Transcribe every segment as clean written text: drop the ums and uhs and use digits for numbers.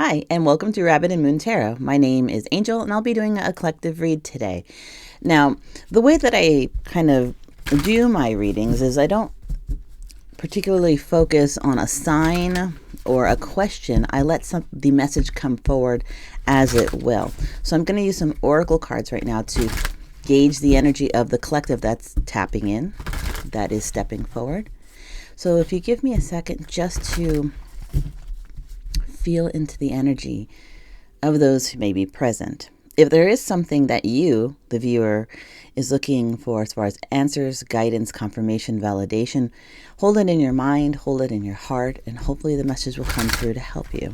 Hi, and welcome to Rabbit and Moon Tarot. My name is Angel, and I'll be doing a collective read today. Now, the way that I kind of do my readings is I don't particularly focus on a sign or a question. I let the message come forward as it will. So I'm going to use some oracle cards right now to gauge the energy of the collective that's tapping in, that is stepping forward. So if you give me a second just to feel into the energy of those who may be present. If there is something that you, the viewer, is looking for as far as answers, guidance, confirmation, validation, hold it in your mind, hold it in your heart, and hopefully the message will come through to help you.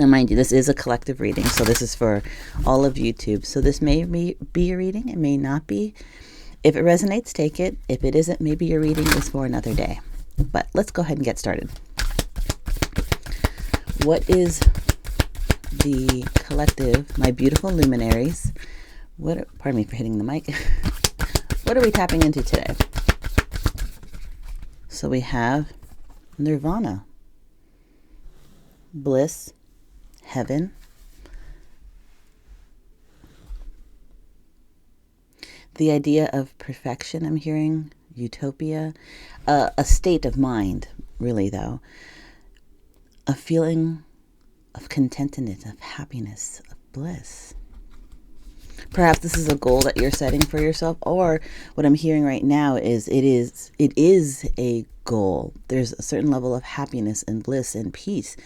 Now, mind you, this is a collective reading, so this is for all of YouTube. So this may be a reading, it may not be. If it resonates, take it. If it isn't, maybe your reading is for another day. But let's go ahead and get started. What is the collective, my beautiful luminaries? Pardon me for hitting the mic. What are we tapping into today? So we have nirvana, bliss, heaven, the idea of perfection. I'm hearing utopia, a state of mind, really, though. A feeling of contentedness, of happiness, of bliss. Perhaps this is a goal that you're setting for yourself, or what I'm hearing right now is it is a goal. There's a certain level of happiness and bliss and peace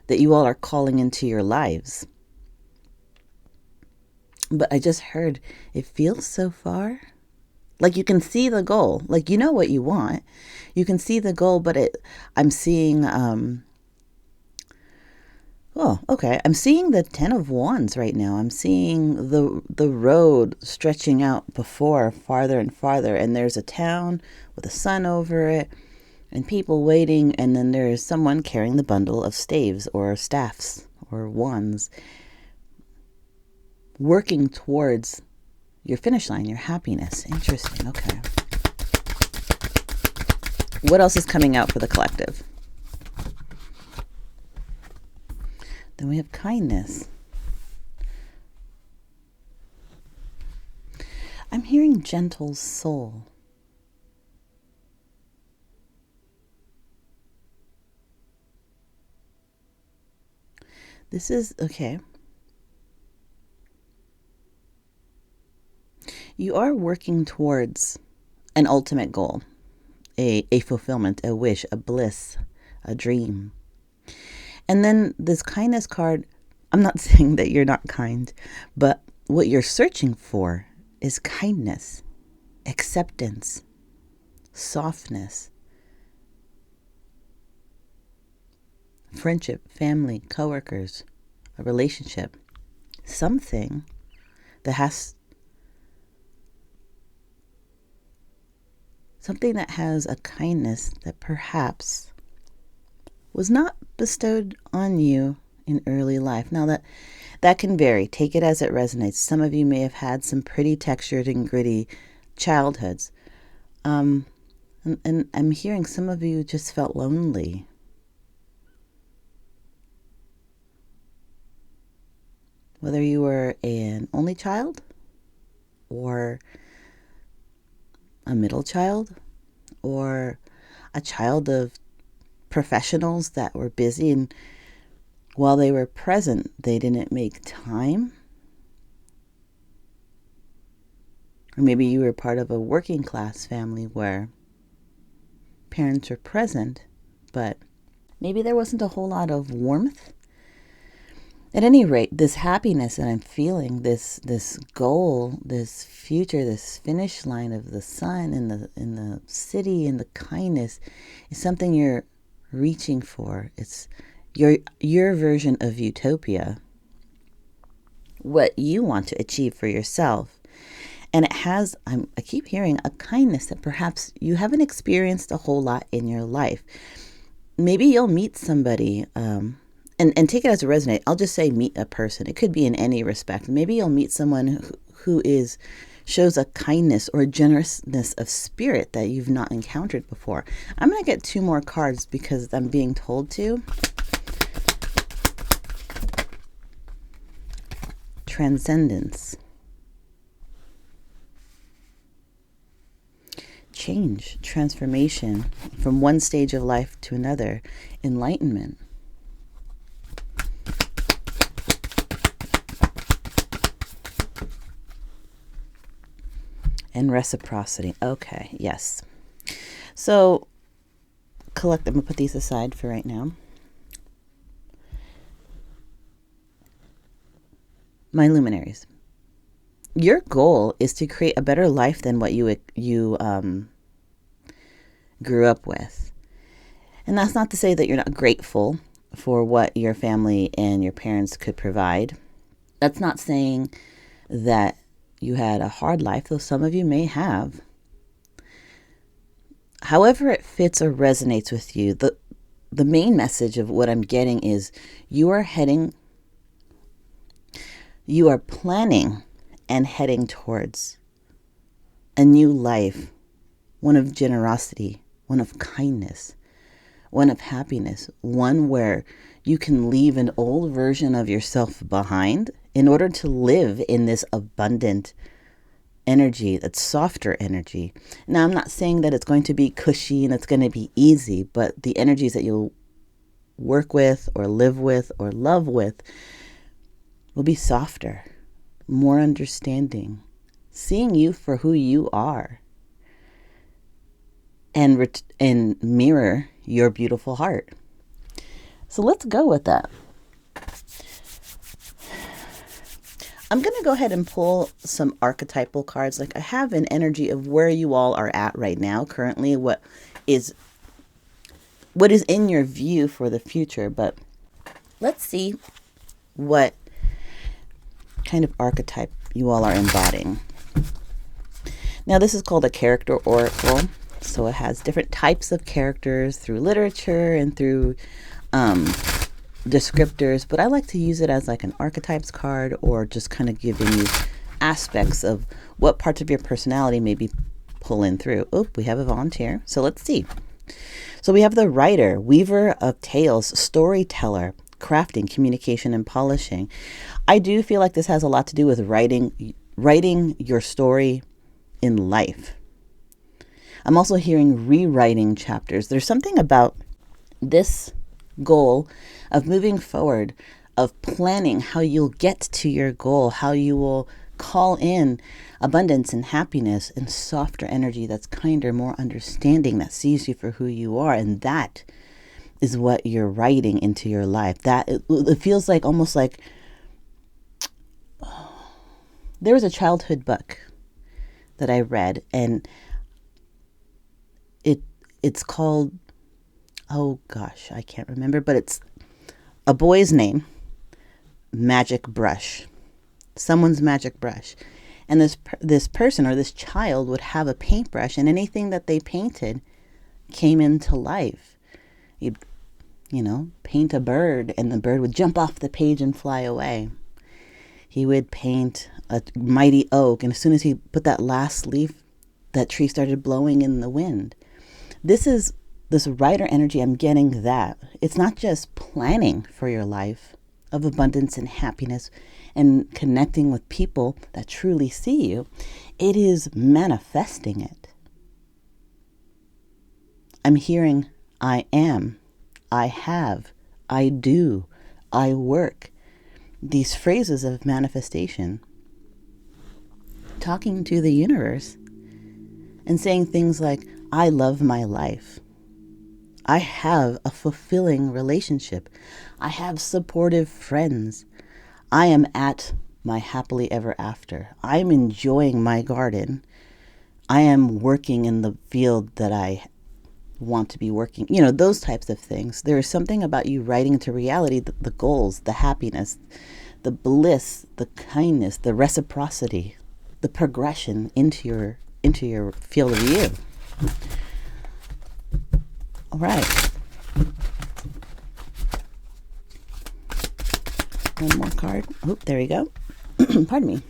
that you all are calling into your lives. But I just heard it feels so far. Like you can see the goal. Like you know what you want. You can see the goal, but I'm seeing I'm seeing the 10 of Wands right now. I'm seeing the road stretching out before farther and farther. And there's a town with a sun over it and people waiting. And then there's someone carrying the bundle of staves or staffs or wands working towards your finish line, your happiness. Interesting. Okay. What else is coming out for the collective? Then we have kindness. I'm hearing gentle soul. This is, okay. You are working towards an ultimate goal, a fulfillment, a wish, a bliss, a dream. And then this kindness card, I'm not saying that you're not kind, but what you're searching for is kindness, acceptance, softness, friendship, family, coworkers, a relationship, something that has a kindness that perhaps was not bestowed on you in early life. Now that can vary. Take it as it resonates. Some of you may have had some pretty textured and gritty childhoods. And I'm hearing some of you just felt lonely. Whether you were an only child or a middle child or a child of professionals that were busy, and while they were present, they didn't make time. Or maybe you were part of a working class family where parents were present, but maybe there wasn't a whole lot of warmth. At any rate, this happiness that I'm feeling, this goal, this future, this finish line of the sun in the city and the kindness is something you're reaching for. It's your version of utopia, what you want to achieve for yourself. And it has, I keep hearing, a kindness that perhaps you haven't experienced a whole lot in your life. Maybe you'll meet somebody, and take it as a resonate. I'll just say meet a person. It could be in any respect. Maybe you'll meet someone who shows a kindness or a generousness of spirit that you've not encountered before. I'm going to get 2 more cards because I'm being told to. transcendence, change, transformation from one stage of life to another, enlightenment. And reciprocity. Okay, yes. So, I'm going to put these aside for right now. My luminaries. Your goal is to create a better life than what you grew up with. And that's not to say that you're not grateful for what your family and your parents could provide. That's not saying that you had a hard life, though some of you may have. However it fits or resonates with you, the main message of what I'm getting is you are planning and heading towards a new life, one of generosity, one of kindness, one of happiness, one where you can leave an old version of yourself behind in order to live in this abundant energy, that softer energy. Now, I'm not saying that it's going to be cushy and it's going to be easy, but the energies that you'll work with or live with or love with will be softer, more understanding, seeing you for who you are, and mirror your beautiful heart. So let's go with that. I'm going to go ahead and pull some archetypal cards. Like I have an energy of where you all are at right now, currently, what is in your view for the future. But let's see what kind of archetype you all are embodying. Now, this is called a character oracle. So it has different types of characters through literature and through descriptors, but I like to use it as like an archetypes card, or just kind of giving you aspects of what parts of your personality may be pulling through. Oh, we have a volunteer. So let's see. So we have the writer, weaver of tales, storyteller, crafting, communication, and polishing. I do feel like this has a lot to do with writing your story in life. I'm also hearing rewriting chapters. There's something about this goal of moving forward, of planning how you'll get to your goal, how you will call in abundance and happiness and softer energy that's kinder, more understanding, that sees you for who you are. And that is what you're writing into your life. That it feels like almost like there was a childhood book that I read, and it's called, oh gosh, I can't remember, but it's a boy's name, Magic Brush, someone's magic brush. And this person or this child would have a paintbrush, and anything that they painted came into life. You'd, paint a bird, and the bird would jump off the page and fly away. He would paint a mighty oak, and as soon as he put that last leaf, that tree started blowing in the wind. This writer energy, I'm getting that. It's not just planning for your life of abundance and happiness and connecting with people that truly see you. It is manifesting it. I'm hearing I am, I have, I do, I work. These phrases of manifestation. Talking to the universe and saying things like, I love my life. I have a fulfilling relationship. I have supportive friends. I am at my happily ever after. I'm enjoying my garden. I am working in the field that I want to be working. Those types of things. There is something about you writing into reality the goals, the happiness, the bliss, the kindness, the reciprocity, the progression into your field of view. All right. One more card. Oh, there we go. Pardon me.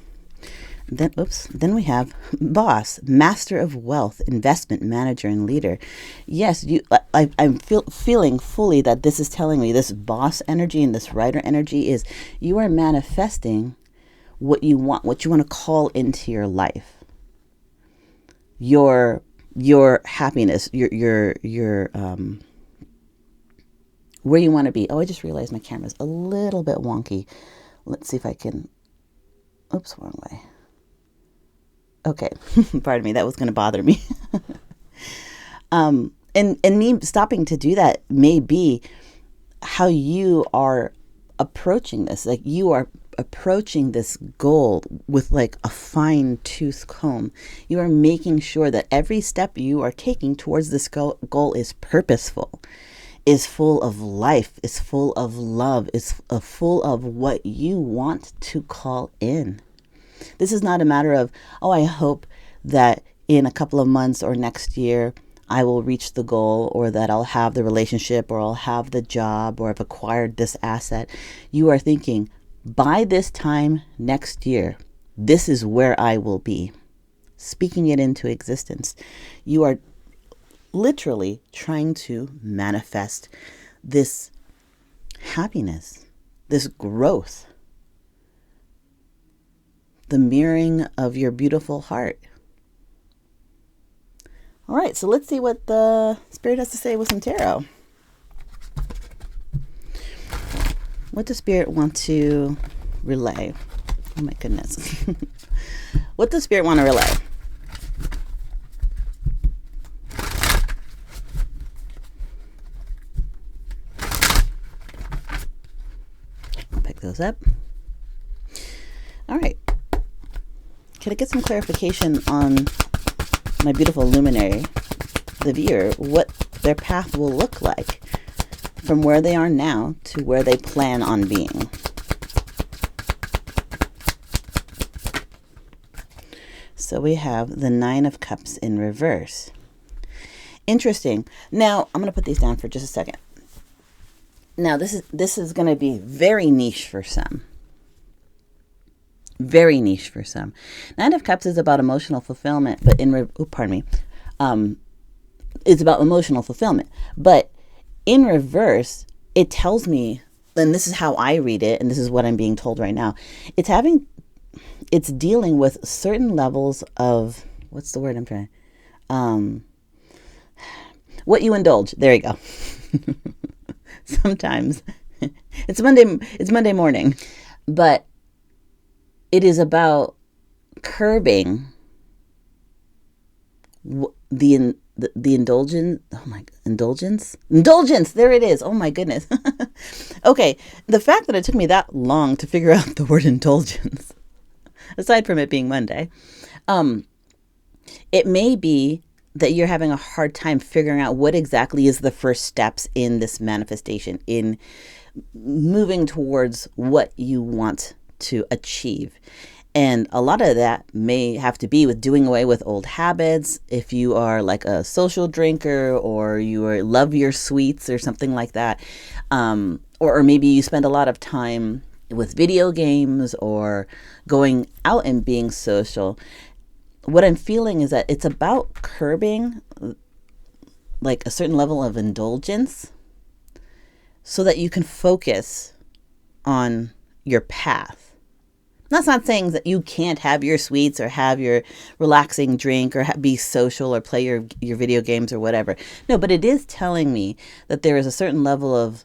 Then we have boss, master of wealth, investment manager, and leader. Yes, I'm feeling fully that this is telling me this boss energy and this writer energy is you are manifesting what you want to call into your life, your happiness, your where you want to be. Oh, I just realized my camera's a little bit wonky. Let's see if I can, oops, wrong way. Okay, pardon me, that was going to bother me. And me stopping to do that may be how you are approaching this. Like, you are approaching this goal with like a fine tooth comb. You are making sure that every step you are taking towards this goal is purposeful, is full of life, is full of love, is full of what you want to call in. This is not a matter of, oh, I hope that in a couple of months or next year I will reach the goal, or that I'll have the relationship, or I'll have the job, or I've acquired this asset. You are thinking, by this time next year, this is where I will be. Speaking it into existence. You are literally trying to manifest this happiness, this growth, the mirroring of your beautiful heart. All right, so let's see what the Spirit has to say with some tarot. What does Spirit want to relay? Oh my goodness. What does Spirit want to relay? I'll pick those up. All right. Can I get some clarification on my beautiful luminary, the viewer, what their path will look like from where they are now to where they plan on being? So we have the Nine of Cups in reverse. Interesting. Now, I'm going to put these down for just a second. Now, this is going to be very niche for some. Very niche for some. Nine of Cups is about emotional fulfillment, but it's about emotional fulfillment. But in reverse, it tells me, and this is how I read it, and this is what I'm being told right now. It's dealing with certain levels of, what's the word I'm trying? What you indulge. There you go. Sometimes it's Monday morning, but it is about curbing the indulgence. Oh my, indulgence. There it is. Oh my goodness. Okay, the fact that it took me that long to figure out the word indulgence, aside from it being Monday, it may be that you're having a hard time figuring out what exactly is the first steps in this manifestation, in moving towards what you want to achieve. And a lot of that may have to be with doing away with old habits. If you are like a social drinker, or you love your sweets or something like that, or maybe you spend a lot of time with video games or going out and being social. What I'm feeling is that it's about curbing like a certain level of indulgence so that you can focus on your path. That's not saying that you can't have your sweets or have your relaxing drink or be social or play your video games or whatever. No, but it is telling me that there is a certain level of,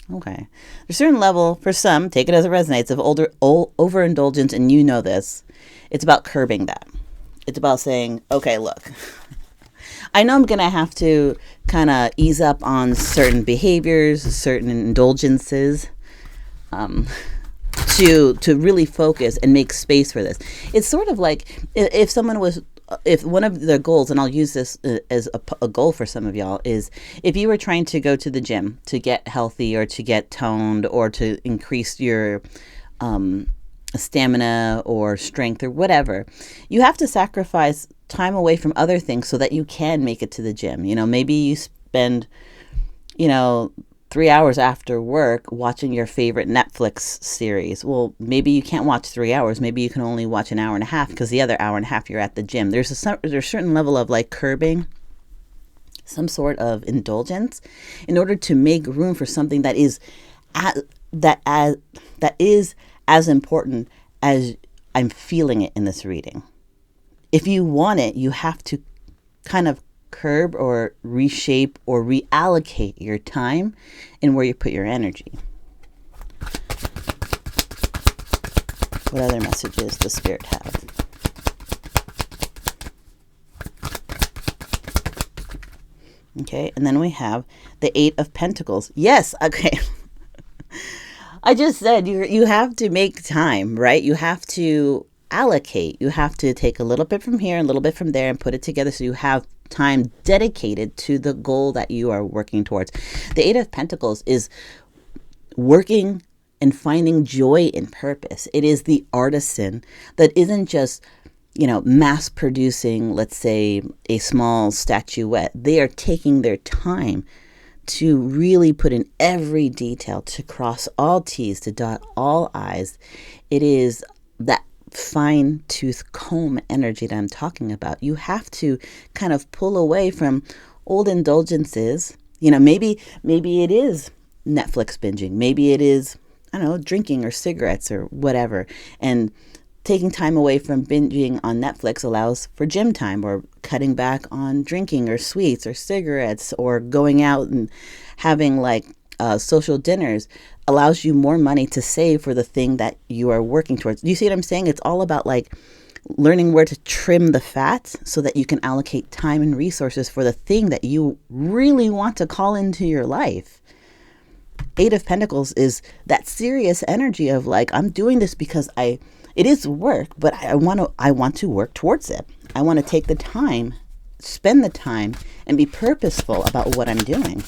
there's a certain level, for some, take it as it resonates, of overindulgence, and you know this. It's about curbing that. It's about saying, okay, look, I know I'm going to have to kind of ease up on certain behaviors, certain indulgences, to really focus and make space for this. It's sort of like if one of their goals, and I'll use this as a goal for some of y'all, is if you were trying to go to the gym to get healthy or to get toned or to increase your stamina or strength or whatever, you have to sacrifice time away from other things so that you can make it to the gym. You know, maybe you spend, 3 hours after work watching your favorite Netflix series. Well, maybe you can't watch 3 hours. Maybe you can only watch an hour and a half because the other hour and a half you're at the gym. There's a certain level of like curbing, some sort of indulgence, in order to make room for something that is as important as I'm feeling it in this reading. If you want it, you have to kind of curb or reshape or reallocate your time and where you put your energy. What other messages does Spirit have? Okay, and then we have the Eight of Pentacles. Yes, okay. I just said you have to make time, right? You have to allocate. You have to take a little bit from here and a little bit from there and put it together so you have time dedicated to the goal that you are working towards. The Eight of Pentacles is working and finding joy and purpose. It is the artisan that isn't just, mass producing, let's say, a small statuette. They are taking their time to really put in every detail, to cross all T's, to dot all I's. It is that fine tooth comb energy that I'm talking about. You have to kind of pull away from old indulgences. Maybe it is Netflix binging. Maybe it is, drinking or cigarettes or whatever. And taking time away from binging on Netflix allows for gym time, or cutting back on drinking or sweets or cigarettes, or going out and having social dinners allows you more money to save for the thing that you are working towards. You see what I'm saying? It's all about learning where to trim the fat so that you can allocate time and resources for the thing that you really want to call into your life. Eight of Pentacles is that serious energy of I'm doing this because it is work, but I want to work towards it. I want to take the time, spend the time, and be purposeful about what I'm doing.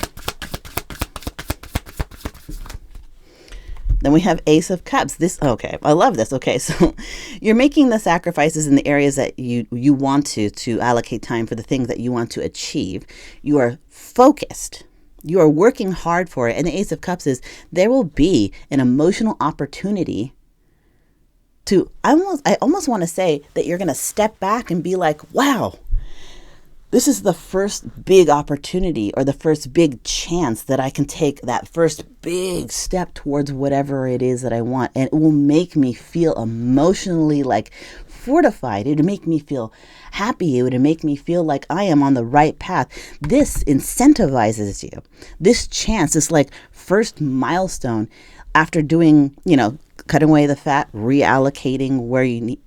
Then we have Ace of Cups. I love this. Okay, so you're making the sacrifices in the areas that you want to allocate time for the things that you want to achieve. You are focused. You are working hard for it. And the Ace of Cups is there will be an emotional opportunity to, I almost want to say that you're going to step back and be like, wow, this is the first big opportunity or the first big chance that I can take that first big step towards whatever it is that I want. And it will make me feel emotionally fortified. It would make me feel happy. It would make me feel like I am on the right path. This incentivizes you. This chance, this first milestone after doing, cutting away the fat, reallocating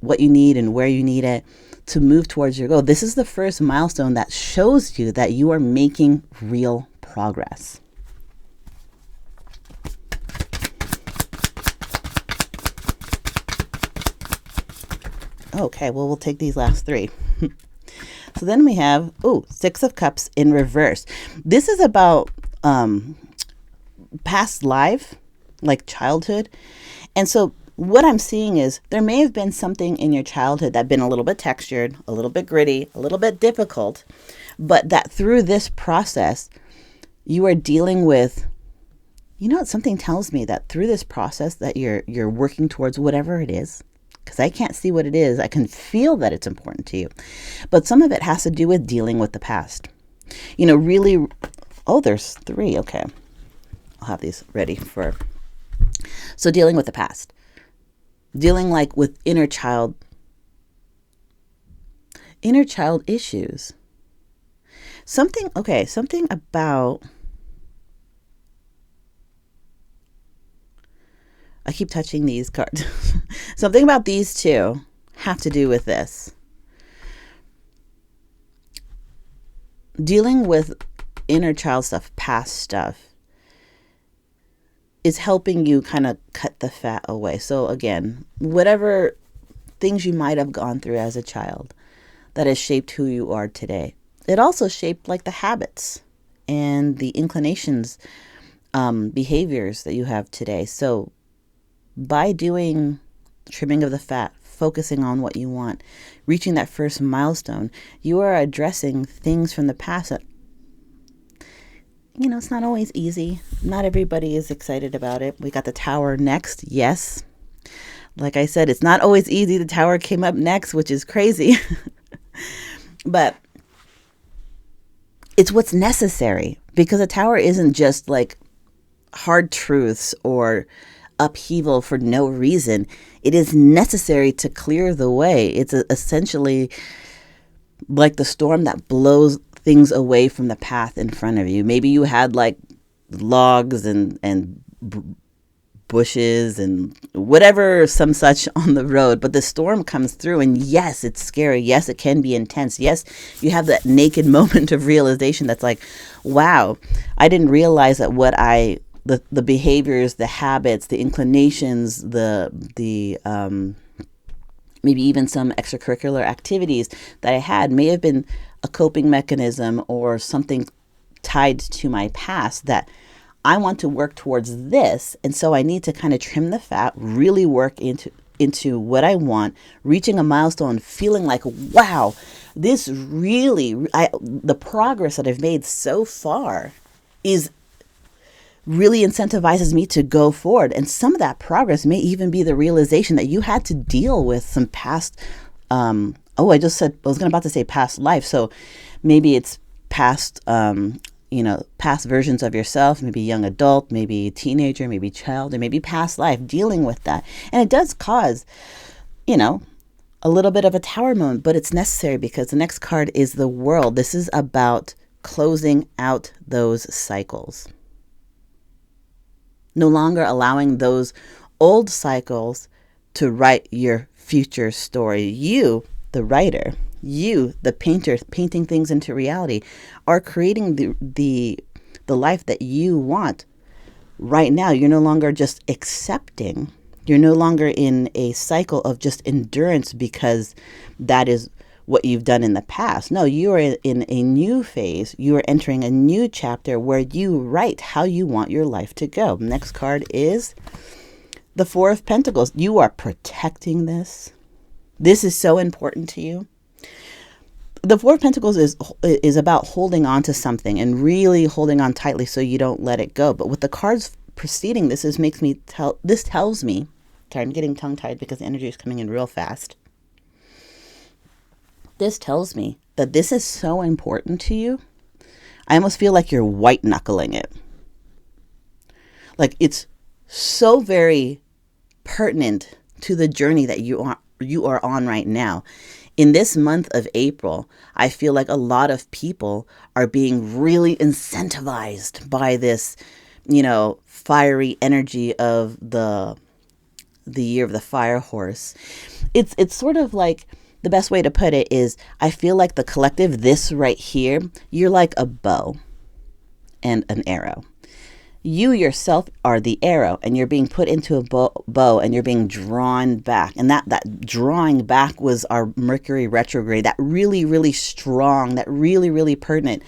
what you need and where you need it to move towards your goal. This is the first milestone that shows you that you are making real progress. Okay, well, we'll take these last three. So then we have, Six of Cups in reverse. This is about past life, childhood. And so what I'm seeing is there may have been something in your childhood that been a little bit textured, a little bit gritty, a little bit difficult, but that through this process, you are dealing with, something tells me that through this process that you're working towards whatever it is, because I can't see what it is. I can feel that it's important to you. But some of it has to do with dealing with the past. Really, there's three. Okay. I'll have these ready for. So dealing with the past. Dealing with inner child issues. Something about, I keep touching these cards. Something about these two have to do with this. Dealing with inner child stuff, past stuff, is helping you kind of cut the fat away. So again, whatever things you might have gone through as a child that has shaped who you are today. It also shaped the habits and the inclinations, behaviors that you have today. So by doing trimming of the fat, focusing on what you want, reaching that first milestone, you are addressing things from the past that, it's not always easy. Not everybody is excited about it. We got the Tower next. Yes. Like I said, it's not always easy. The Tower came up next, which is crazy. But it's what's necessary, because a Tower isn't just hard truths or upheaval for no reason. It is necessary to clear the way. It's essentially like the storm that blows things away from the path in front of you. Maybe you had like logs and bushes and whatever, some such on the road, but the storm comes through, and yes, it's scary. Yes, it can be intense. Yes, you have that naked moment of realization that's like, wow, I didn't realize that the behaviors, the habits, the inclinations, the maybe even some extracurricular activities that I had may have been a coping mechanism or something tied to my past that I want to work towards this. And so I need to kind of trim the fat, really work into what I want, reaching a milestone, feeling like, wow, this really, the progress that I've made so far is really incentivizes me to go forward. And some of that progress may even be the realization that you had to deal with some past, I was about to say past life. So maybe it's past, past versions of yourself, maybe young adult, maybe teenager, maybe child, or maybe past life, dealing with that. And it does cause, a little bit of a tower moment, but it's necessary because the next card is the World. This is about closing out those cycles. No longer allowing those old cycles to write your future story. You, the writer, you, the painter, painting things into reality, are creating the life that you want right now. You're no longer just accepting. You're no longer in a cycle of just endurance because that is what you've done in the past. No, you are in a new phase. You are entering a new chapter where you write how you want your life to go. Next card is the Four of Pentacles. You are protecting this. This is so important to you. The Four of Pentacles is about holding on to something and really holding on tightly so you don't let it go. But with the cards preceding this, this tells me, sorry, I'm getting tongue-tied because the energy is coming in real fast. This tells me that this is so important to you. I almost feel like you're white knuckling it. Like it's so very pertinent to the journey that you are on right now. In this month of April, I feel like a lot of people are being really incentivized by this, fiery energy of the year of the fire horse. It's sort of like, the best way to put it is, I feel like the collective, this right here, you're like a bow and an arrow. You yourself are the arrow, and you're being put into a bow and you're being drawn back. And that drawing back was our Mercury retrograde, that really, really strong, that really, really pertinent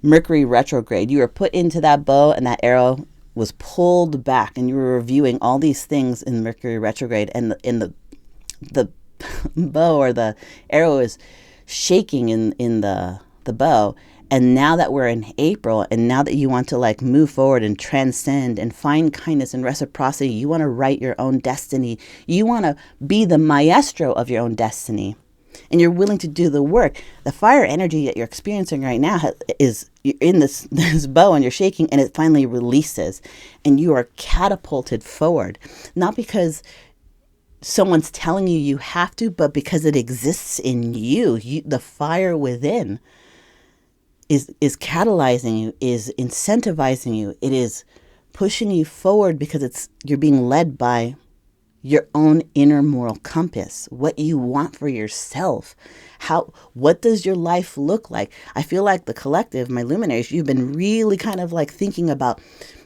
Mercury retrograde. You were put into that bow and that arrow was pulled back, and you were reviewing all these things in Mercury retrograde, and the bow or the arrow is shaking in the bow. And now that we're in April, and now that you want to like move forward and transcend and find kindness and reciprocity, you want to write your own destiny. You want to be the maestro of your own destiny, and you're willing to do the work. The fire energy that you're experiencing right now is you're in this bow, and you're shaking, and it finally releases, and you are catapulted forward, not because someone's telling you have to, but because it exists in you. The fire within is catalyzing you, is incentivizing you. It is pushing you forward because you're being led by your own inner moral compass, what you want for yourself. What does your life look like? I feel like the collective, my luminaries, you've been really kind of like thinking about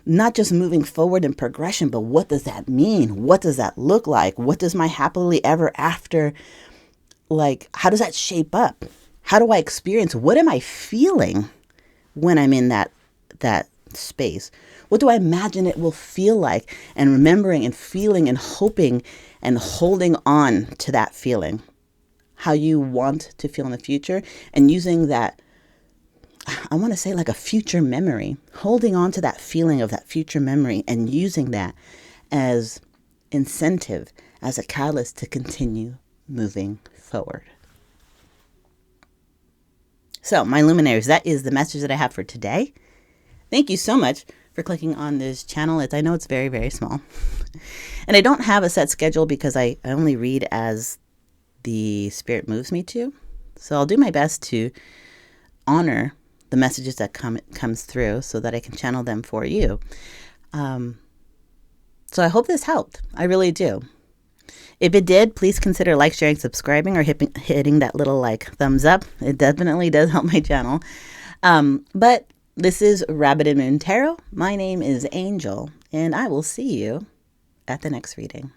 not just moving forward in progression, but what does that mean? What does that look like? What does my happily ever after, like, how does that shape up? How do I experience? What am I feeling when I'm in that space? What do I imagine it will feel like? And remembering and feeling and hoping and holding on to that feeling, how you want to feel in the future, and using that, I want to say like a future memory, holding on to that feeling of that future memory and using that as incentive, as a catalyst to continue moving forward. So, my luminaries, that is the message that I have for today. Thank you so much for clicking on this channel. I know it's very, very small. And I don't have a set schedule because I only read as the Spirit moves me to. So I'll do my best to honor the messages that comes through so that I can channel them for you. So I hope this helped. I really do. If it did, please consider like, sharing, subscribing, or hitting that little thumbs up. It definitely does help my channel. But this is Rabbit and Moon Tarot. My name is Angel, and I will see you at the next reading.